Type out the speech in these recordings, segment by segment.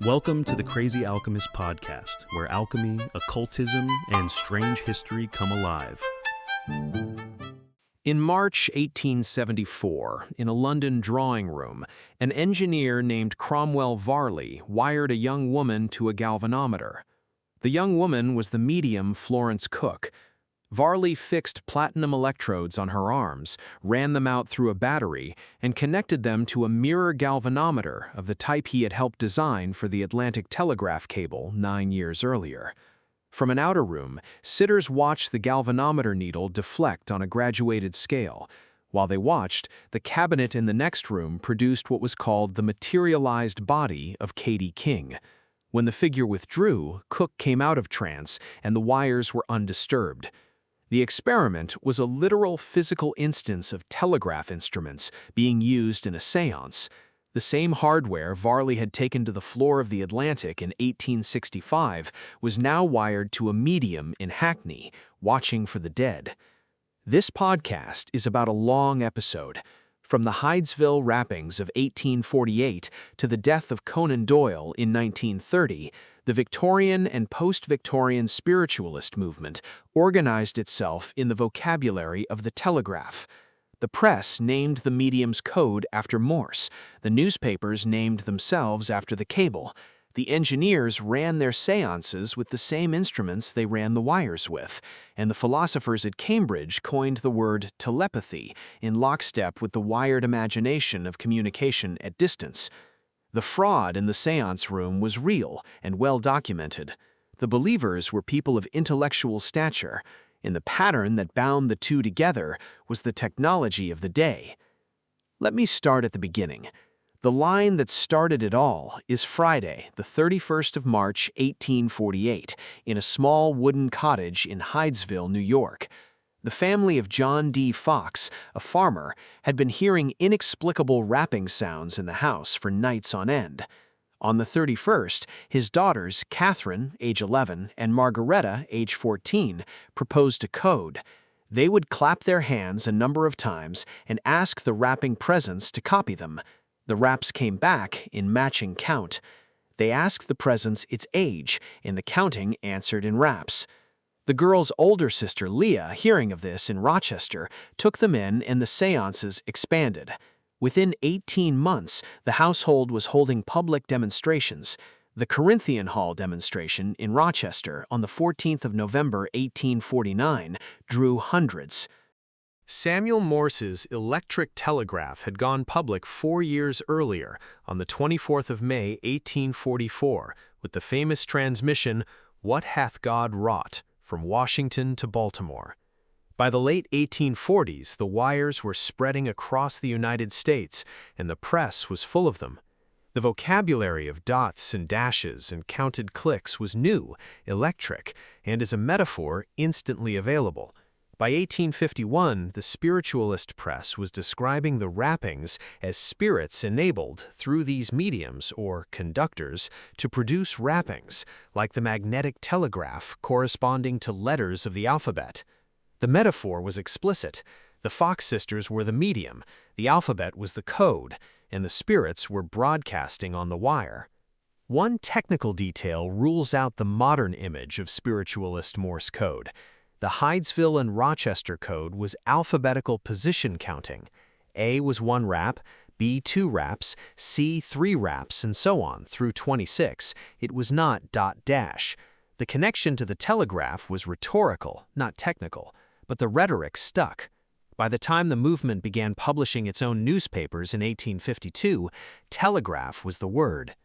Welcome to the Crazy Alchemist podcast, where alchemy, occultism, and strange history come alive. In March 1874, in a London drawing room, an engineer named Cromwell Varley wired a young woman to a galvanometer. The young woman was the medium Florence Cook. Varley fixed platinum electrodes on her arms, ran them out through a battery, and connected them to a mirror galvanometer of the type he had helped design for the Atlantic telegraph cable 9 years earlier. From an outer room, sitters watched the galvanometer needle deflect on a graduated scale. While they watched, the cabinet in the next room produced what was called the materialized body of Katie King. When the figure withdrew, Cook came out of trance, and the wires were undisturbed. The experiment was a literal physical instance of telegraph instruments being used in a séance. The same hardware Varley had taken to the floor of the Atlantic in 1865 was now wired to a medium in Hackney, watching for the dead. This podcast is about a long episode. From the Hydesville rappings of 1848 to the death of Conan Doyle in 1930, the Victorian and post-Victorian spiritualist movement organized itself in the vocabulary of the telegraph. The press named the medium's code after Morse. The newspapers named themselves after the cable. The engineers ran their séances with the same instruments they ran the wires with, and the philosophers at Cambridge coined the word telepathy in lockstep with the wired imagination of communication at distance. The fraud in the séance room was real and well documented. The believers were people of intellectual stature, and the pattern that bound the two together was the technology of the day. Let me start at the beginning. The line that started it all is Friday, the 31st of March, 1848, in a small wooden cottage in Hydesville, New York. The family of John D. Fox, a farmer, had been hearing inexplicable rapping sounds in the house for nights on end. On the 31st, his daughters, Catherine, age 11, and Margareta, age 14, proposed a code. They would clap their hands a number of times and ask the rapping presence to copy them. The raps came back in matching count. They asked the presence its age, and the counting answered in raps. The girl's older sister, Leah, hearing of this in Rochester, took them in and the séances expanded. Within 18 months, the household was holding public demonstrations. The Corinthian Hall demonstration in Rochester on the 14th of November 1849 drew hundreds. Samuel Morse's electric telegraph had gone public 4 years earlier, on the 24th of May, 1844, with the famous transmission, "What Hath God Wrought?" from Washington to Baltimore. By the late 1840s, the wires were spreading across the United States, and the press was full of them. The vocabulary of dots and dashes and counted clicks was new, electric, and as a metaphor, instantly available. By 1851, the Spiritualist press was describing the rappings as spirits enabled through these mediums, or conductors, to produce rappings, like the magnetic telegraph corresponding to letters of the alphabet. The metaphor was explicit. The Fox sisters were the medium, the alphabet was the code, and the spirits were broadcasting on the wire. One technical detail rules out the modern image of Spiritualist Morse code. The Hydesville and Rochester code was alphabetical position counting. A was 1 rap, B 2 raps, C 3 raps, and so on through 26. It was not dot dash. The connection to the telegraph was rhetorical, not technical, but the rhetoric stuck. By the time the movement began publishing its own newspapers in 1852, telegraph was the word.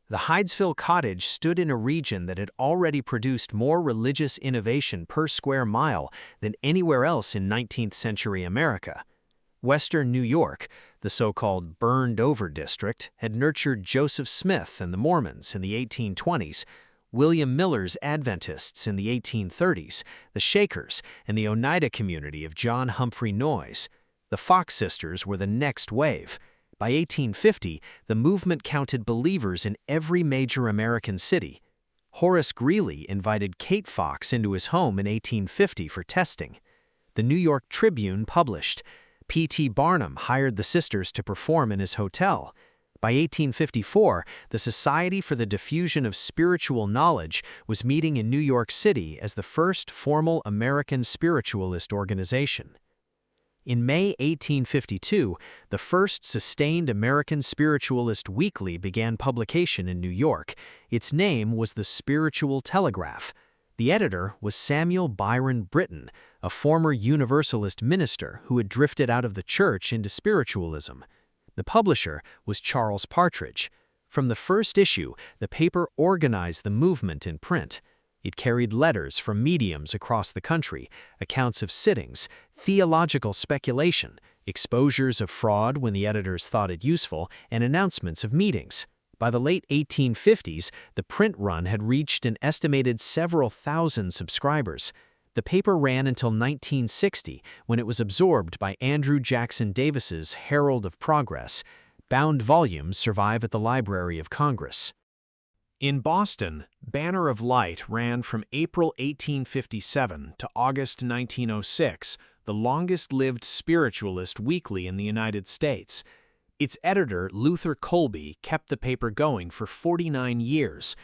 The Hydesville cottage stood in a region that had already produced more religious innovation per square mile than anywhere else in 19th century America. Western New York, the so-called burned-over district, had nurtured Joseph Smith and the Mormons in the 1820s, William Miller's Adventists in the 1830s, the Shakers, and the Oneida community of John Humphrey Noyes. The Fox sisters were the next wave. By 1850, the movement counted believers in every major American city. Horace Greeley invited Kate Fox into his home in 1850 for testing. The New York Tribune published, P.T. Barnum hired the sisters to perform in his hotel. By 1854, the Society for the Diffusion of Spiritual Knowledge was meeting in New York City as the first formal American spiritualist organization. In May 1852, the first sustained American spiritualist weekly began publication in New York. Its name was the Spiritual Telegraph. The editor was Samuel Byron Britton, a former Universalist minister who had drifted out of the church into spiritualism. The publisher was Charles Partridge. From the first issue, the paper organized the movement in print. It carried letters from mediums across the country, accounts of sittings, theological speculation, exposures of fraud when the editors thought it useful, and announcements of meetings. By the late 1850s, the print run had reached an estimated several thousand subscribers. The paper ran until 1960, when it was absorbed by Andrew Jackson Davis's Herald of Progress. Bound volumes survive at the Library of Congress. In Boston, Banner of Light ran from April 1857 to August 1906, the longest-lived spiritualist weekly in the United States. Its editor, Luther Colby, kept the paper going for 49 years.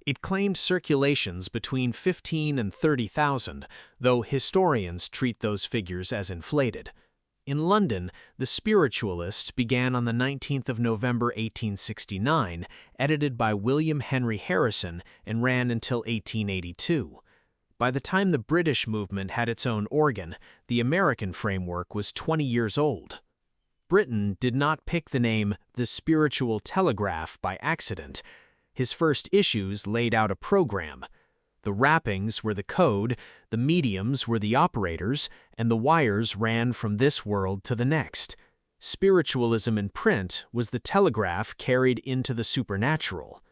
It claimed circulations between 15 and 30,000, though historians treat those figures as inflated. In London, the Spiritualist began on the 19th of November 1869, edited by William Henry Harrison, and ran until 1882. By the time the British movement had its own organ, the American framework was 20 years old. Britton did not pick the name The Spiritual Telegraph by accident. His first issues laid out a program. The wrappings were the code, the mediums were the operators, and the wires ran from this world to the next. Spiritualism in print was the telegraph carried into the supernatural.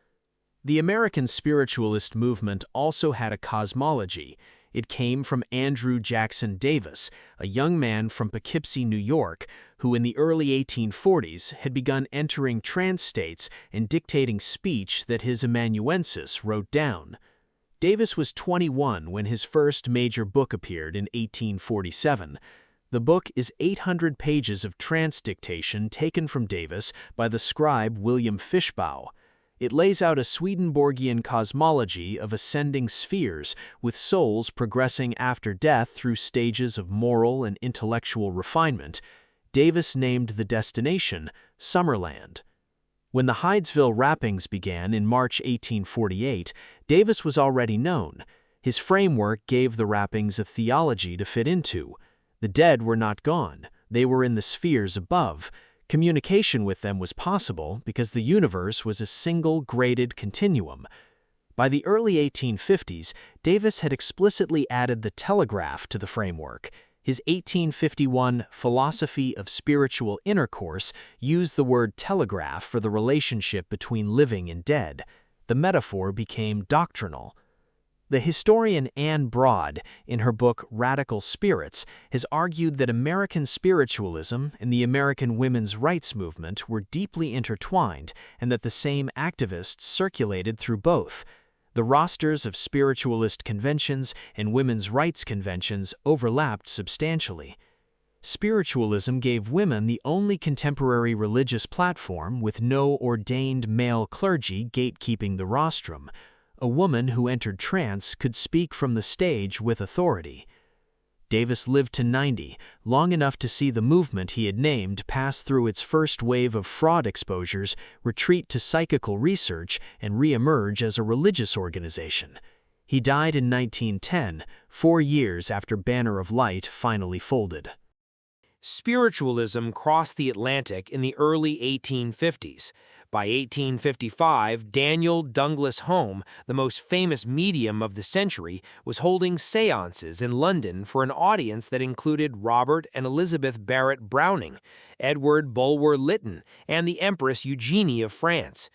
The American spiritualist movement also had a cosmology. It came from Andrew Jackson Davis, a young man from Poughkeepsie, New York, who in the early 1840s had begun entering trance states and dictating speech that his amanuensis wrote down. Davis was 21 when his first major book appeared in 1847. The book is 800 pages of trance dictation taken from Davis by the scribe William Fishbaugh. It lays out a Swedenborgian cosmology of ascending spheres, with souls progressing after death through stages of moral and intellectual refinement. Davis named the destination Summerland. When the Hydesville rappings began in March 1848, Davis was already known. His framework gave the rappings a theology to fit into. The dead were not gone. They were in the spheres above. Communication with them was possible because the universe was a single graded continuum. By the early 1850s, Davis had explicitly added the telegraph to the framework. His 1851 Philosophy of Spiritual Intercourse used the word telegraph for the relationship between living and dead. The metaphor became doctrinal. The historian Anne Broad, in her book Radical Spirits, has argued that American spiritualism and the American women's rights movement were deeply intertwined and that the same activists circulated through both. The rosters of spiritualist conventions and women's rights conventions overlapped substantially. Spiritualism gave women the only contemporary religious platform with no ordained male clergy gatekeeping the rostrum. A woman who entered trance could speak from the stage with authority. Davis lived to 90, long enough to see the movement he had named pass through its first wave of fraud exposures, retreat to psychical research, and re-emerge as a religious organization. He died in 1910, 4 years after Banner of Light finally folded. Spiritualism crossed the Atlantic in the early 1850s. By 1855, Daniel Douglas Home, the most famous medium of the century, was holding séances in London for an audience that included Robert and Elizabeth Barrett Browning, Edward Bulwer Lytton, and the Empress Eugenie of France.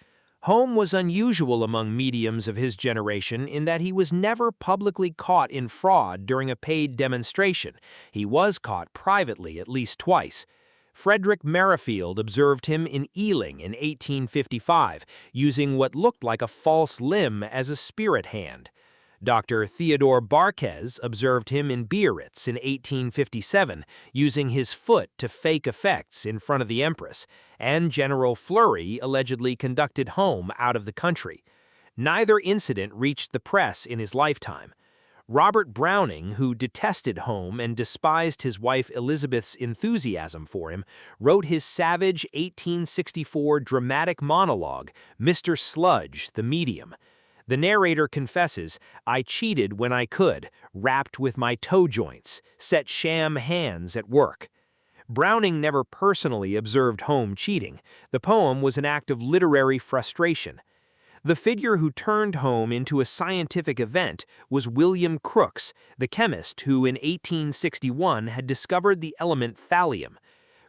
Home was unusual among mediums of his generation in that he was never publicly caught in fraud during a paid demonstration. He was caught privately at least twice. Frederic Merrifield observed him in Ealing in 1855, using what looked like a false limb as a spirit hand. Dr. Theodore Barquez observed him in Biarritz in 1857, using his foot to fake effects in front of the Empress, and General Fleury allegedly conducted Home out of the country. Neither incident reached the press in his lifetime. Robert Browning, who detested Home and despised his wife Elizabeth's enthusiasm for him, wrote his savage 1864 dramatic monologue, Mr. Sludge, the Medium. The narrator confesses, "I cheated when I could, rapped with my toe joints, set sham hands at work." Browning never personally observed Home cheating. The poem was an act of literary frustration. The figure who turned Home into a scientific event was William Crookes, the chemist who in 1861 had discovered the element thallium.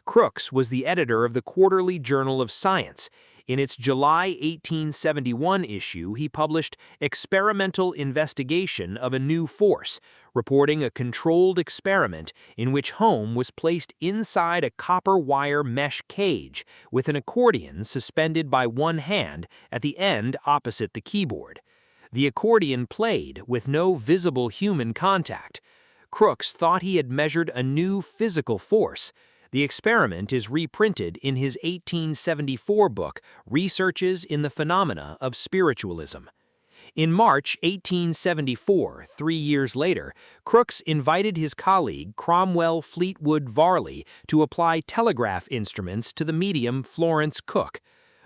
Crookes was the editor of the Quarterly Journal of Science. In its July 1871 issue, he published Experimental Investigation of a New Force, reporting a controlled experiment in which Home was placed inside a copper wire mesh cage with an accordion suspended by one hand at the end opposite the keyboard. The accordion played with no visible human contact. Crookes thought he had measured a new physical force. The experiment is reprinted in his 1874 book, Researches in the Phenomena of Spiritualism. In March 1874, 3 years later, Crookes invited his colleague Cromwell Fleetwood Varley to apply telegraph instruments to the medium Florence Cook.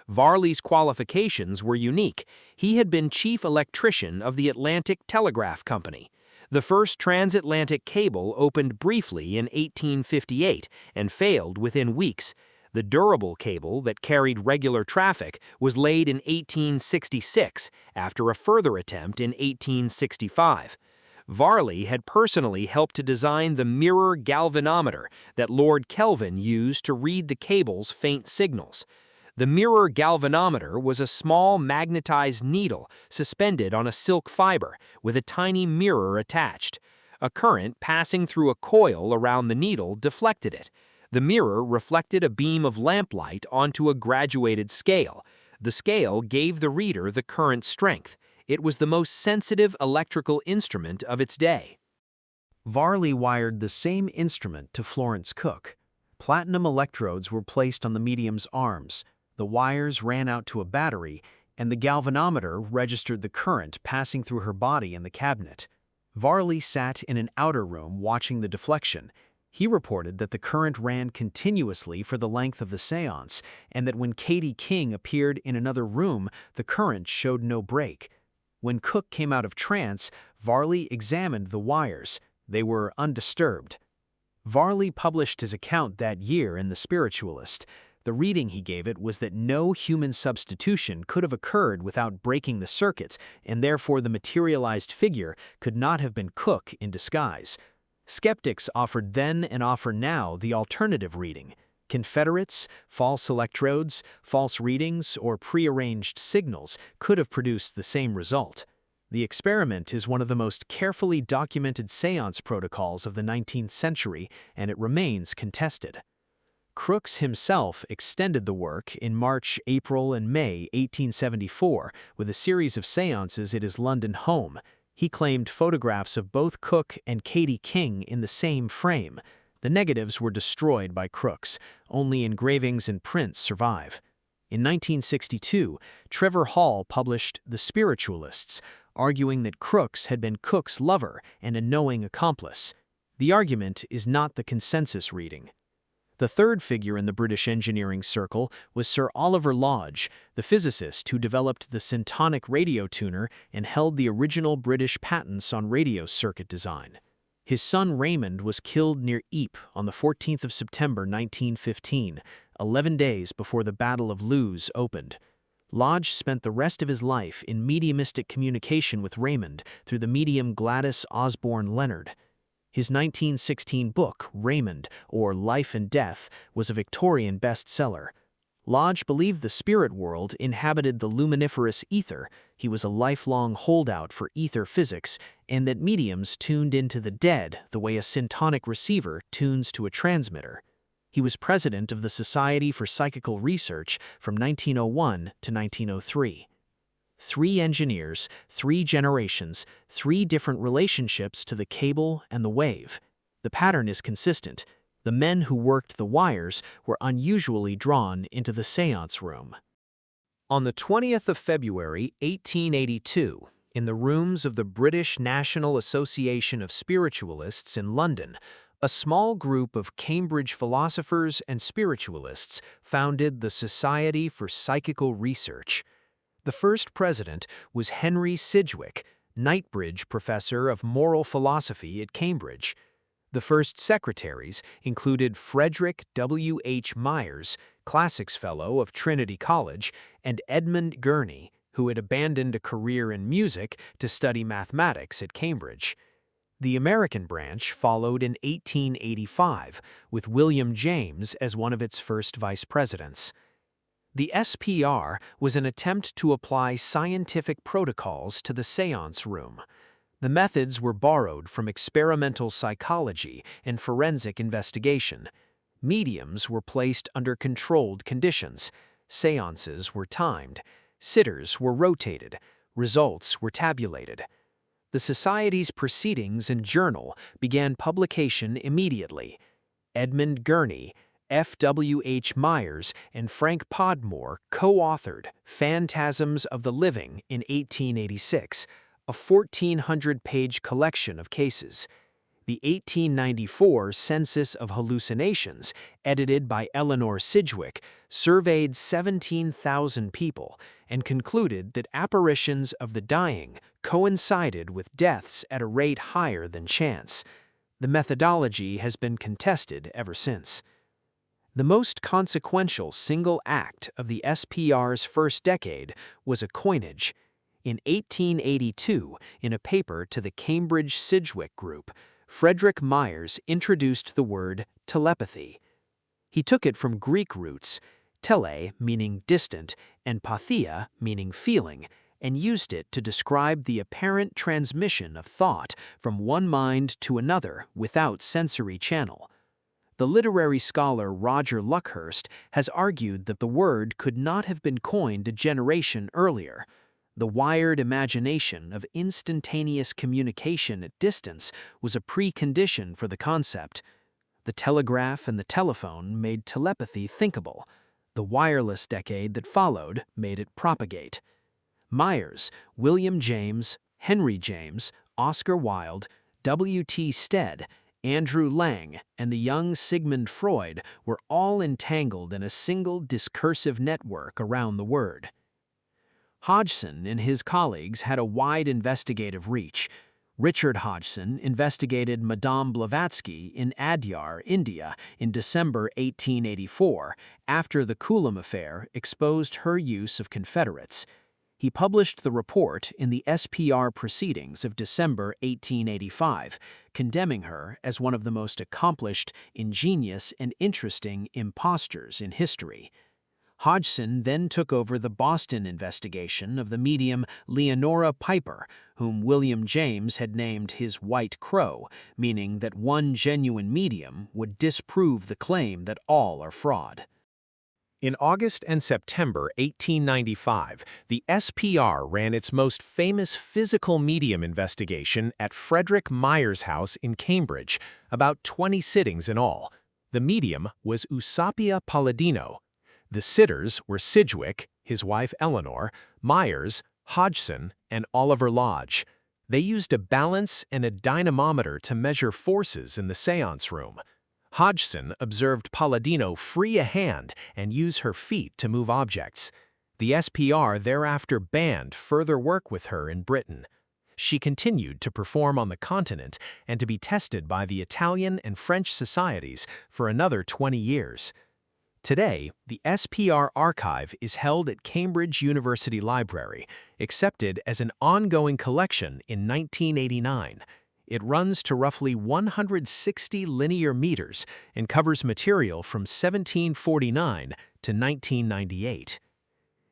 Varley's qualifications were unique. He had been chief electrician of the Atlantic Telegraph Company. The first transatlantic cable opened briefly in 1858 and failed within weeks. The durable cable that carried regular traffic was laid in 1866 after a further attempt in 1865. Varley had personally helped to design the mirror galvanometer that Lord Kelvin used to read the cable's faint signals. The mirror galvanometer was a small magnetized needle suspended on a silk fiber with a tiny mirror attached. A current passing through a coil around the needle deflected it. The mirror reflected a beam of lamplight onto a graduated scale. The scale gave the reader the current strength. It was the most sensitive electrical instrument of its day. Varley wired the same instrument to Florence Cook. Platinum electrodes were placed on the medium's arms. The wires ran out to a battery, and the galvanometer registered the current passing through her body in the cabinet. Varley sat in an outer room watching the deflection. He reported that the current ran continuously for the length of the séance, and that when Katie King appeared in another room, the current showed no break. When Cook came out of trance, Varley examined the wires. They were undisturbed. Varley published his account that year in the Spiritualist. The reading he gave it was that no human substitution could have occurred without breaking the circuits, and therefore the materialized figure could not have been Cook in disguise. Skeptics offered then and offer now the alternative reading. Confederates, false electrodes, false readings, or prearranged signals could have produced the same result. The experiment is one of the most carefully documented séance protocols of the 19th century, and it remains contested. Crookes himself extended the work in March, April, and May 1874 with a series of séances at his London home. He claimed photographs of both Cook and Katie King in the same frame. The negatives were destroyed by Crookes. Only engravings and prints survive. In 1962, Trevor Hall published The Spiritualists, arguing that Crookes had been Cook's lover and a knowing accomplice. The argument is not the consensus reading. The third figure in the British engineering circle was Sir Oliver Lodge, the physicist who developed the syntonic radio tuner and held the original British patents on radio circuit design. His son Raymond was killed near Ypres on the 14th of September 1915, 11 days before the Battle of Loos opened. Lodge spent the rest of his life in mediumistic communication with Raymond through the medium Gladys Osborne Leonard. His 1916 book, Raymond, or Life and Death, was a Victorian bestseller. Lodge believed the spirit world inhabited the luminiferous ether. He was a lifelong holdout for ether physics, and that mediums tuned into the dead the way a syntonic receiver tunes to a transmitter. He was president of the Society for Psychical Research from 1901 to 1903. 3 engineers, 3 generations, 3 different relationships to the cable and the wave. The pattern is consistent. The men who worked the wires were unusually drawn into the séance room. On the 20th of February, 1882, in the rooms of the British National Association of Spiritualists in London, a small group of Cambridge philosophers and spiritualists founded the Society for Psychical Research. The first president was Henry Sidgwick, Knightbridge Professor of Moral Philosophy at Cambridge. The first secretaries included Frederic W. H. Myers, Classics Fellow of Trinity College, and Edmund Gurney, who had abandoned a career in music to study mathematics at Cambridge. The American branch followed in 1885, with William James as one of its first vice presidents. The SPR was an attempt to apply scientific protocols to the séance room. The methods were borrowed from experimental psychology and forensic investigation. Mediums were placed under controlled conditions. Séances were timed. Sitters were rotated. Results were tabulated. The Society's proceedings and journal began publication immediately. Edmund Gurney, F. W. H. Myers, and Frank Podmore co-authored Phantasms of the Living in 1886, a 1,400-page collection of cases. The 1894 Census of Hallucinations, edited by Eleanor Sidgwick, surveyed 17,000 people and concluded that apparitions of the dying coincided with deaths at a rate higher than chance. The methodology has been contested ever since. The most consequential single act of the SPR's first decade was a coinage. In 1882, in a paper to the Cambridge Sidgwick Group, Frederic Myers introduced the word telepathy. He took it from Greek roots, tele meaning distant and pathia meaning feeling, and used it to describe the apparent transmission of thought from one mind to another without sensory channel. The literary scholar Roger Luckhurst has argued that the word could not have been coined a generation earlier. The wired imagination of instantaneous communication at distance was a precondition for the concept. The telegraph and the telephone made telepathy thinkable. The wireless decade that followed made it propagate. Myers, William James, Henry James, Oscar Wilde, W. T. Stead, Andrew Lang, and the young Sigmund Freud were all entangled in a single discursive network around the word. Hodgson and his colleagues had a wide investigative reach. Richard Hodgson investigated Madame Blavatsky in Adyar, India, in December 1884, after the Coulomb affair exposed her use of Confederates. He published the report in the SPR Proceedings of December 1885, condemning her as one of the most accomplished, ingenious, and interesting impostors in history. Hodgson then took over the Boston investigation of the medium Leonora Piper, whom William James had named his White Crow, meaning that one genuine medium would disprove the claim that all are fraud. In August and September 1895, the SPR ran its most famous physical medium investigation at Frederic Myers' house in Cambridge, about 20 sittings in all. The medium was Eusapia Palladino. The sitters were Sidgwick, his wife Eleanor, Myers, Hodgson, and Oliver Lodge. They used a balance and a dynamometer to measure forces in the séance room. Hodgson observed Palladino free a hand and use her feet to move objects. The SPR thereafter banned further work with her in Britain. She continued to perform on the continent and to be tested by the Italian and French societies for another 20 years. Today, the SPR archive is held at Cambridge University Library, accepted as an ongoing collection in 1989. It runs to roughly 160 linear meters and covers material from 1749 to 1998.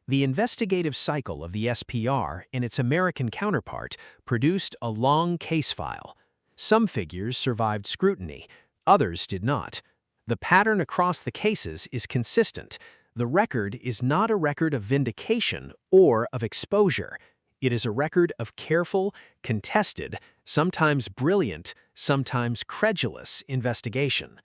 The investigative cycle of the SPR and its American counterpart produced a long case file. Some figures survived scrutiny, others did not. The pattern across the cases is consistent. The record is not a record of vindication or of exposure. It is a record of careful, contested, sometimes brilliant, sometimes credulous investigation.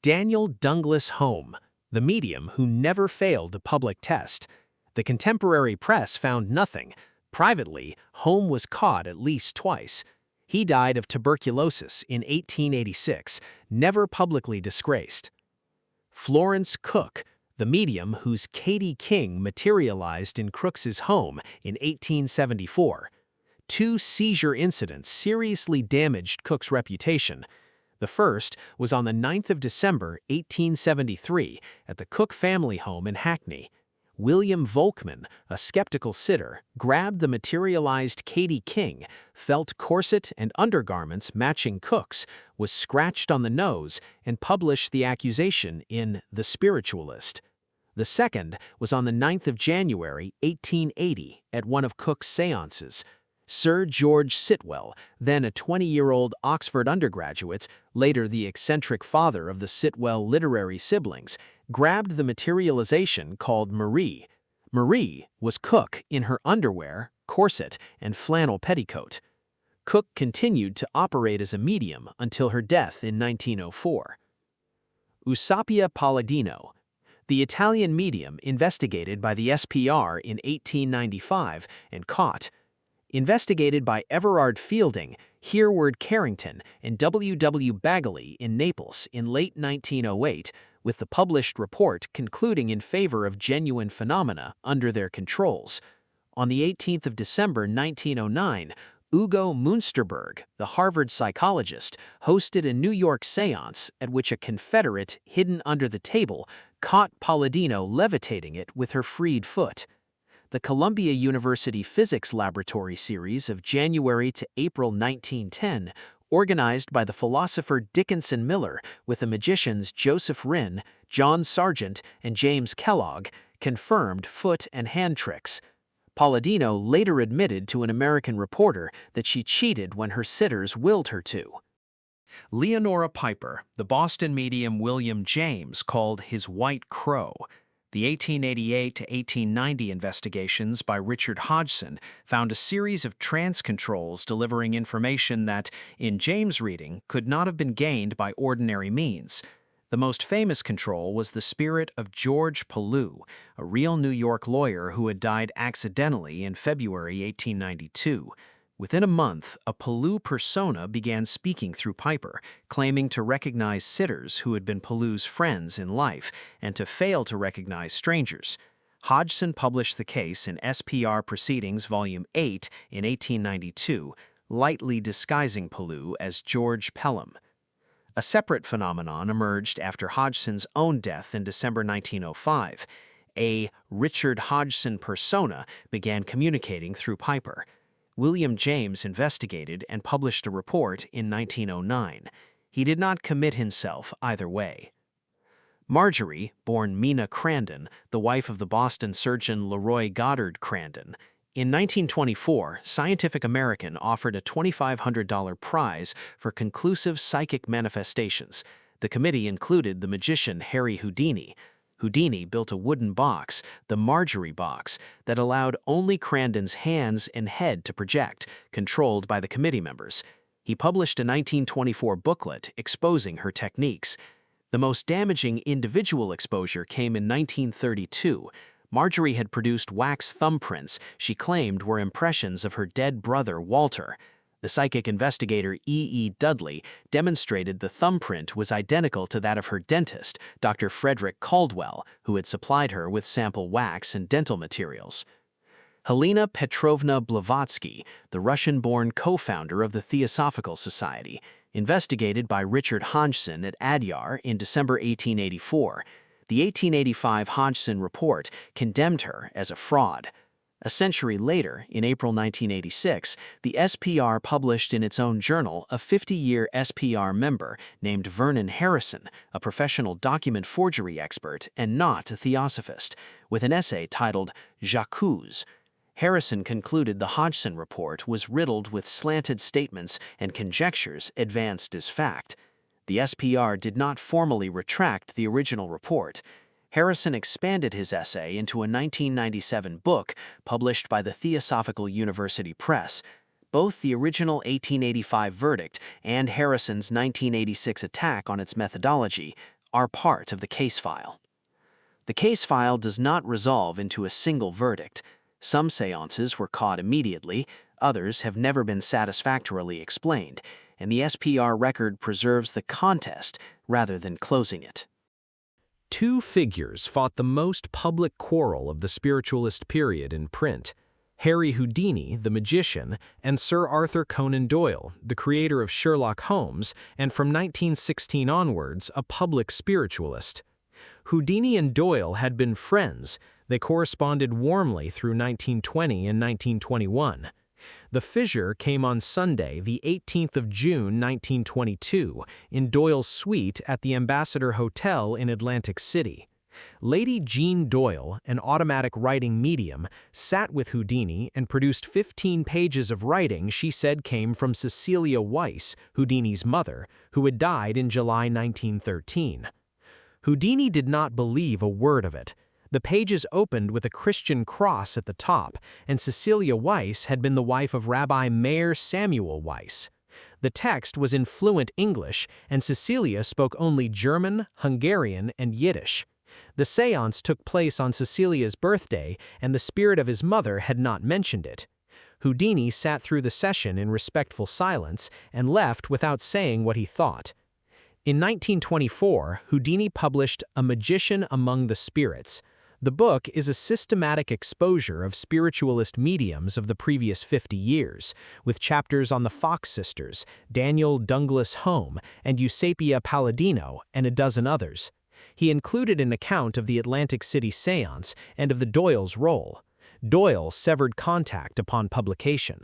Daniel Douglas Home, the medium who never failed a public test. The contemporary press found nothing. Privately, Home was caught at least twice. He died of tuberculosis in 1886, never publicly disgraced. Florence Cook, the medium whose Katie King materialized in Crookes' home in 1874. 2 seizure incidents seriously damaged Cook's reputation. The first was on the 9th of December, 1873, at the Cook family home in Hackney. William Volkman, a skeptical sitter, grabbed the materialized Katie King, felt corset and undergarments matching Cook's, was scratched on the nose, and published the accusation in The Spiritualist. The second was on the 9th of January, 1880, at one of Cook's séances. Sir George Sitwell, then a 20-year-old Oxford undergraduate, later the eccentric father of the Sitwell literary siblings, grabbed the materialization called Marie. Marie was Cook in her underwear, corset, and flannel petticoat. Cook continued to operate as a medium until her death in 1904. Eusapia Palladino, the Italian medium investigated by the SPR in 1895 and caught. Investigated by Everard Fielding, Hereward Carrington, and W. W. Bagley in Naples in late 1908, with the published report concluding in favor of genuine phenomena under their controls. On the 18th of December 1909, Ugo Munsterberg, the Harvard psychologist, hosted a New York séance at which a Confederate hidden under the table caught Palladino levitating it with her freed foot. The Columbia University Physics Laboratory series of January to April 1910, organized by the philosopher Dickinson Miller with the magicians Joseph Rinn, John Sargent, and James Kellogg, confirmed foot and hand tricks. Palladino later admitted to an American reporter that she cheated when her sitters willed her to. Leonora Piper, the Boston medium William James called his White Crow. The 1888 to 1890 investigations by Richard Hodgson found a series of trance controls delivering information that, in James' reading, could not have been gained by ordinary means. The most famous control was the spirit of George Pellew, a real New York lawyer who had died accidentally in February 1892. Within a month, a Pellew persona began speaking through Piper, claiming to recognize sitters who had been Pellew's friends in life and to fail to recognize strangers. Hodgson published the case in SPR Proceedings Volume 8 in 1892, lightly disguising Pellew as George Pelham. A separate phenomenon emerged after Hodgson's own death in December 1905. A Richard Hodgson persona began communicating through Piper. William James investigated and published a report in 1909. He did not commit himself either way. Margery, born Mina Crandon, the wife of the Boston surgeon Leroy Goddard Crandon. In 1924, Scientific American offered a $2,500 prize for conclusive psychic manifestations. The committee included the magician Harry Houdini. Houdini built a wooden box, the Margery box, that allowed only Crandon's hands and head to project, controlled by the committee members. He published a 1924 booklet exposing her techniques. The most damaging individual exposure came in 1932. Margery had produced wax thumbprints she claimed were impressions of her dead brother Walter. The psychic investigator E. Dudley demonstrated the thumbprint was identical to that of her dentist, Dr. Frederic Caldwell, who had supplied her with sample wax and dental materials. Helena Petrovna Blavatsky, the Russian-born co-founder of the Theosophical Society, investigated by Richard Hodgson at Adyar in December 1884. The 1885 Hodgson report condemned her as a fraud. A century later, in April 1986, the SPR published in its own journal a 50-year SPR member named Vernon Harrison, a professional document forgery expert and not a theosophist, with an essay titled J'accuse. Harrison concluded the Hodgson report was riddled with slanted statements and conjectures advanced as fact. The SPR did not formally retract the original report. Harrison expanded his essay into a 1997 book published by the Theosophical University Press. Both the original 1885 verdict and Harrison's 1986 attack on its methodology are part of the case file. The case file does not resolve into a single verdict. Some séances were caught immediately, others have never been satisfactorily explained, and the SPR record preserves the contest rather than closing it. Two figures fought the most public quarrel of the Spiritualist period in print: Harry Houdini, the magician, and Sir Arthur Conan Doyle, the creator of Sherlock Holmes, and from 1916 onwards, a public spiritualist. Houdini and Doyle had been friends. They corresponded warmly through 1920 and 1921. The fissure came on Sunday, the 18th of June, 1922, in Doyle's suite at the Ambassador Hotel in Atlantic City. Lady Jean Doyle, an automatic writing medium, sat with Houdini and produced 15 pages of writing she said came from Cecilia Weiss, Houdini's mother, who had died in July 1913. Houdini did not believe a word of it. The pages opened with a Christian cross at the top, and Cecilia Weiss had been the wife of Rabbi Meir Samuel Weiss. The text was in fluent English, and Cecilia spoke only German, Hungarian, and Yiddish. The séance took place on Cecilia's birthday, and the spirit of his mother had not mentioned it. Houdini sat through the session in respectful silence and left without saying what he thought. In 1924, Houdini published A Magician Among the Spirits. The book is a systematic exposure of spiritualist mediums of the previous 50 years, with chapters on the Fox sisters, Daniel Douglas Home, and Eusapia Palladino, and a dozen others. He included an account of the Atlantic City séance and of the Doyle's role. Doyle severed contact upon publication.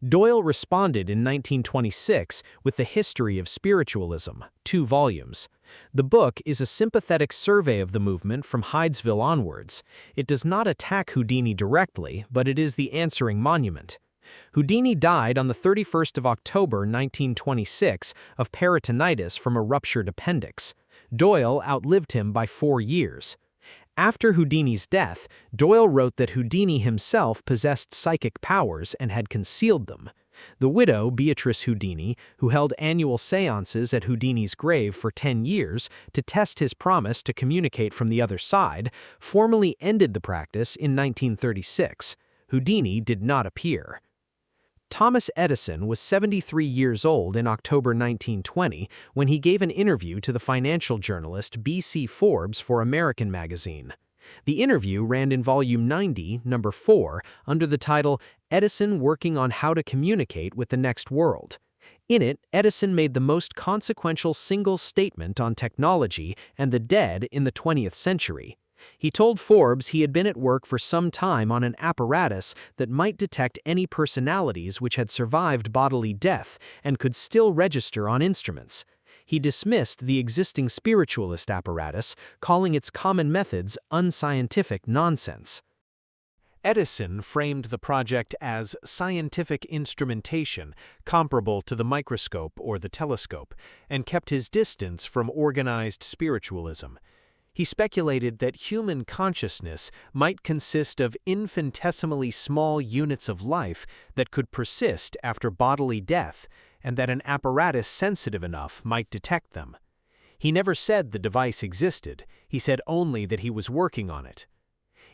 Doyle responded in 1926 with The History of Spiritualism, 2 volumes. The book is a sympathetic survey of the movement from Hydesville onwards. It does not attack Houdini directly, but it is the answering monument. Houdini died on the 31st of October 1926 of peritonitis from a ruptured appendix. Doyle outlived him by 4 years. After Houdini's death, Doyle wrote that Houdini himself possessed psychic powers and had concealed them. The widow, Beatrice Houdini, who held annual séances at Houdini's grave for 10 years to test his promise to communicate from the other side, formally ended the practice in 1936. Houdini did not appear. Thomas Edison was 73 years old in October 1920 when he gave an interview to the financial journalist B.C. Forbes for American Magazine. The interview ran in Volume 90, Number 4, under the title Edison Working on How to Communicate with the Next World. In it, Edison made the most consequential single statement on technology and the dead in the 20th century. He told Forbes he had been at work for some time on an apparatus that might detect any personalities which had survived bodily death and could still register on instruments. He dismissed the existing spiritualist apparatus, calling its common methods unscientific nonsense. Edison framed the project as scientific instrumentation comparable to the microscope or the telescope, and kept his distance from organized spiritualism. He speculated that human consciousness might consist of infinitesimally small units of life that could persist after bodily death, and that an apparatus sensitive enough might detect them. He never said the device existed, he said only that he was working on it.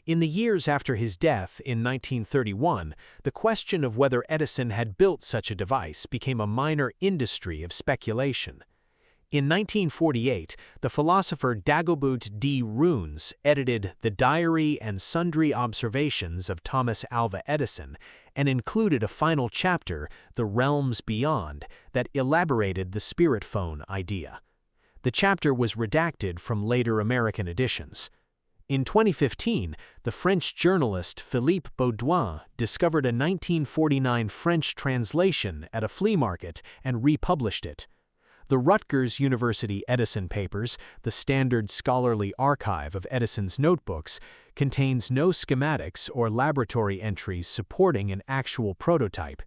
In the years after his death in 1931, the question of whether Edison had built such a device became a minor industry of speculation. In 1948, the philosopher Dagobert D. Runes edited The Diary and Sundry Observations of Thomas Alva Edison and included a final chapter, The Realms Beyond, that elaborated the spirit phone idea. The chapter was redacted from later American editions. In 2015, the French journalist Philippe Baudouin discovered a 1949 French translation at a flea market and republished it. The Rutgers University Edison Papers, the standard scholarly archive of Edison's notebooks, contains no schematics or laboratory entries supporting an actual prototype.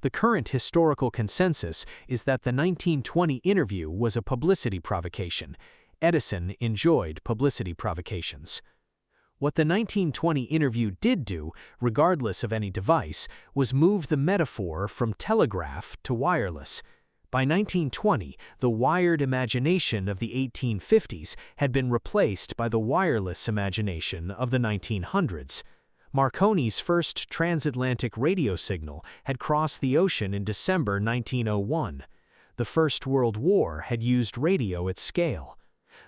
The current historical consensus is that the 1920 interview was a publicity provocation, Edison enjoyed publicity provocations. What the 1920 interview did do, regardless of any device, was move the metaphor from telegraph to wireless. By 1920, the wired imagination of the 1850s had been replaced by the wireless imagination of the 1900s. Marconi's first transatlantic radio signal had crossed the ocean in December 1901. The First World War had used radio at scale.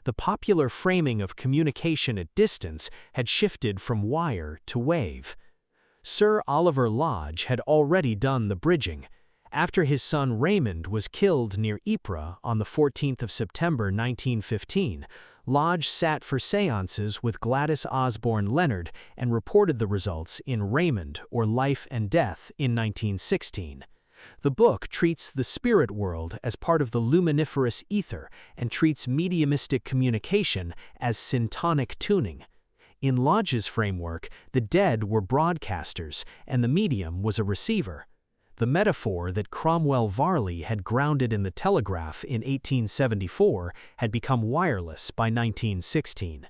The popular framing of communication at distance had shifted from wire to wave. Sir Oliver Lodge had already done the bridging. After his son Raymond was killed near Ypres on the 14th of September 1915, Lodge sat for séances with Gladys Osborne Leonard and reported the results in Raymond, or Life and Death, in 1916. The book treats the spirit world as part of the luminiferous ether and treats mediumistic communication as syntonic tuning. In Lodge's framework, the dead were broadcasters and the medium was a receiver. The metaphor that Cromwell Varley had grounded in the telegraph in 1874 had become wireless by 1916.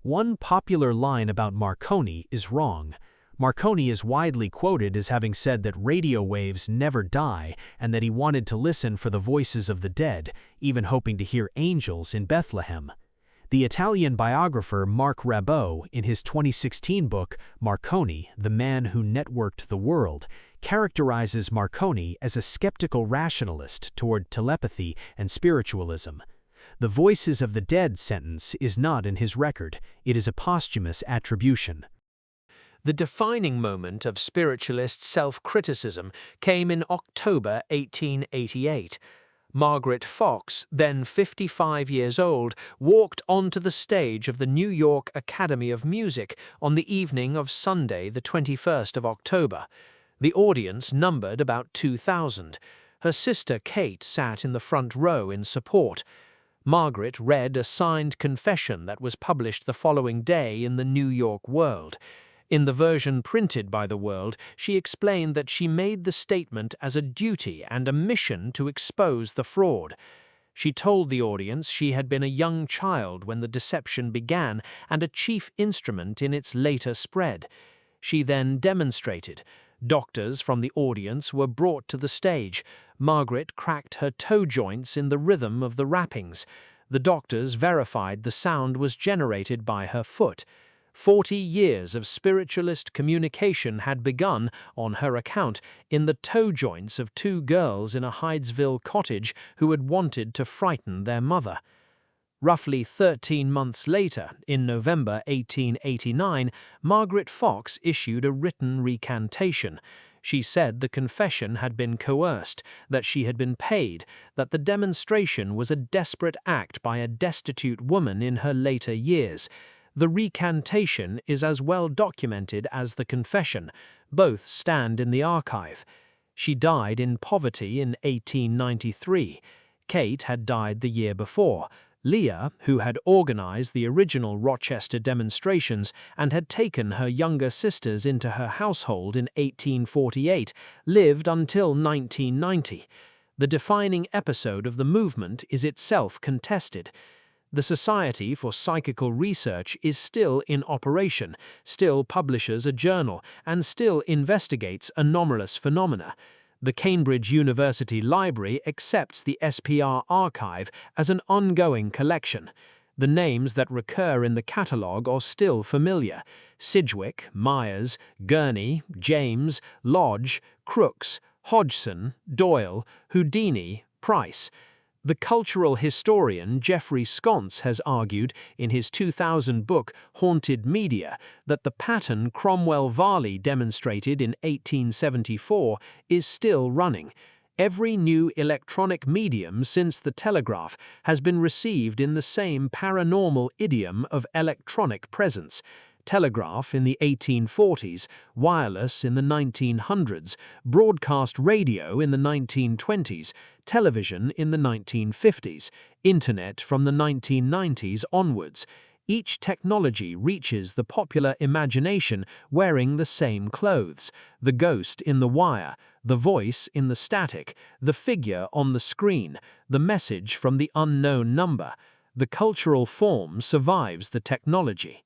One popular line about Marconi is wrong. Marconi is widely quoted as having said that radio waves never die and that he wanted to listen for the voices of the dead, even hoping to hear angels in Bethlehem. The Italian biographer Marc Ribot, in his 2016 book Marconi, The Man Who Networked the World, characterizes Marconi as a skeptical rationalist toward telepathy and spiritualism. The voices of the dead sentence is not in his record, it is a posthumous attribution. The defining moment of spiritualist self-criticism came in October 1888. Margaret Fox, then 55 years old, walked onto the stage of the New York Academy of Music on the evening of Sunday, the 21st of October. The audience numbered about 2,000. Her sister Kate sat in the front row in support. Margaret read a signed confession that was published the following day in the New York World. In the version printed by the World, she explained that she made the statement as a duty and a mission to expose the fraud. She told the audience she had been a young child when the deception began and a chief instrument in its later spread. She then demonstrated. Doctors from the audience were brought to the stage. Margaret cracked her toe joints in the rhythm of the rappings. The doctors verified the sound was generated by her foot. 40 years of spiritualist communication had begun, on her account, in the toe joints of two girls in a Hydesville cottage who had wanted to frighten their mother. Roughly 13 months later, in November 1889, Margaret Fox issued a written recantation. She said the confession had been coerced, that she had been paid, that the demonstration was a desperate act by a destitute woman in her later years. The recantation is as well documented as the confession. Both stand in the archive. She died in poverty in 1893. Kate had died the year before. Leah, who had organized the original Rochester demonstrations and had taken her younger sisters into her household in 1848, lived until 1990. The defining episode of the movement is itself contested. The Society for Psychical Research is still in operation, still publishes a journal, and still investigates anomalous phenomena. The Cambridge University Library accepts the SPR archive as an ongoing collection. The names that recur in the catalogue are still familiar: Sidgwick, Myers, Gurney, James, Lodge, Crookes, Hodgson, Doyle, Houdini, Price. The cultural historian Geoffrey Sconce has argued in his 2000 book Haunted Media that the pattern Cromwell Varley demonstrated in 1874 is still running. Every new electronic medium since the telegraph has been received in the same paranormal idiom of electronic presence. Telegraph in the 1840s, wireless in the 1900s, broadcast radio in the 1920s, television in the 1950s, internet from the 1990s onwards. Each technology reaches the popular imagination wearing the same clothes: the ghost in the wire, the voice in the static, the figure on the screen, the message from the unknown number. The cultural form survives the technology.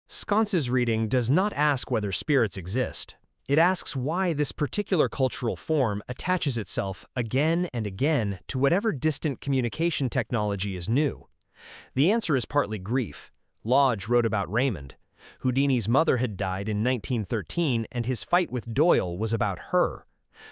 Sconce's reading does not ask whether spirits exist. It asks why this particular cultural form attaches itself again and again to whatever distant communication technology is new. The answer is partly grief. Lodge wrote about Raymond. Houdini's mother had died in 1913, and his fight with Doyle was about her.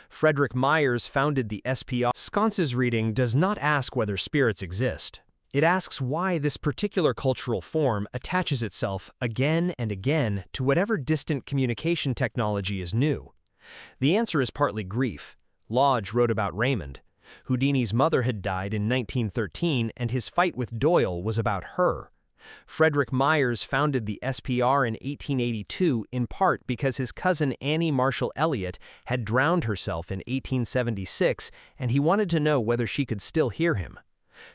Frederic Myers founded the SPR. Sconce's reading does not ask whether spirits exist. It asks why this particular cultural form attaches itself again and again to whatever distant communication technology is new. The answer is partly grief. Lodge wrote about Raymond. Houdini's mother had died in 1913, and his fight with Doyle was about her. Frederic Myers founded the SPR in 1882 in part because his cousin Annie Marshall Elliott had drowned herself in 1876, and he wanted to know whether she could still hear him.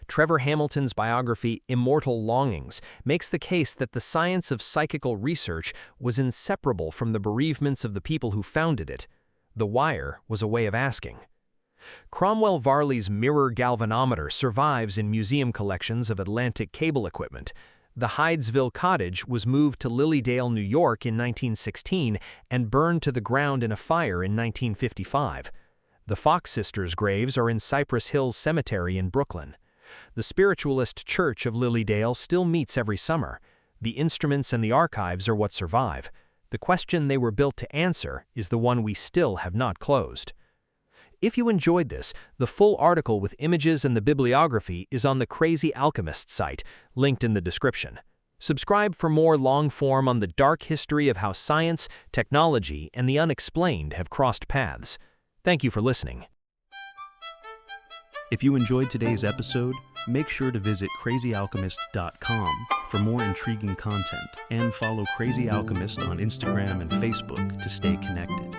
Trevor Hamilton's biography, Immortal Longings, makes the case that the science of psychical research was inseparable from the bereavements of the people who founded it. The wire was a way of asking. Cromwell Varley's mirror galvanometer survives in museum collections of Atlantic cable equipment. The Hydesville cottage was moved to Lilydale, New York in 1916 and burned to the ground in a fire in 1955. The Fox sisters' graves are in Cypress Hills Cemetery in Brooklyn. The Spiritualist Church of Lilydale still meets every summer. The instruments and the archives are what survive. The question they were built to answer is the one we still have not closed. If you enjoyed this, the full article with images and the bibliography is on the Crazy Alchemist site, linked in the description. Subscribe for more long-form on the dark history of how science, technology, and the unexplained have crossed paths. Thank you for listening. If you enjoyed today's episode, make sure to visit crazyalchemist.com for more intriguing content and follow Crazy Alchemist on Instagram and Facebook to stay connected.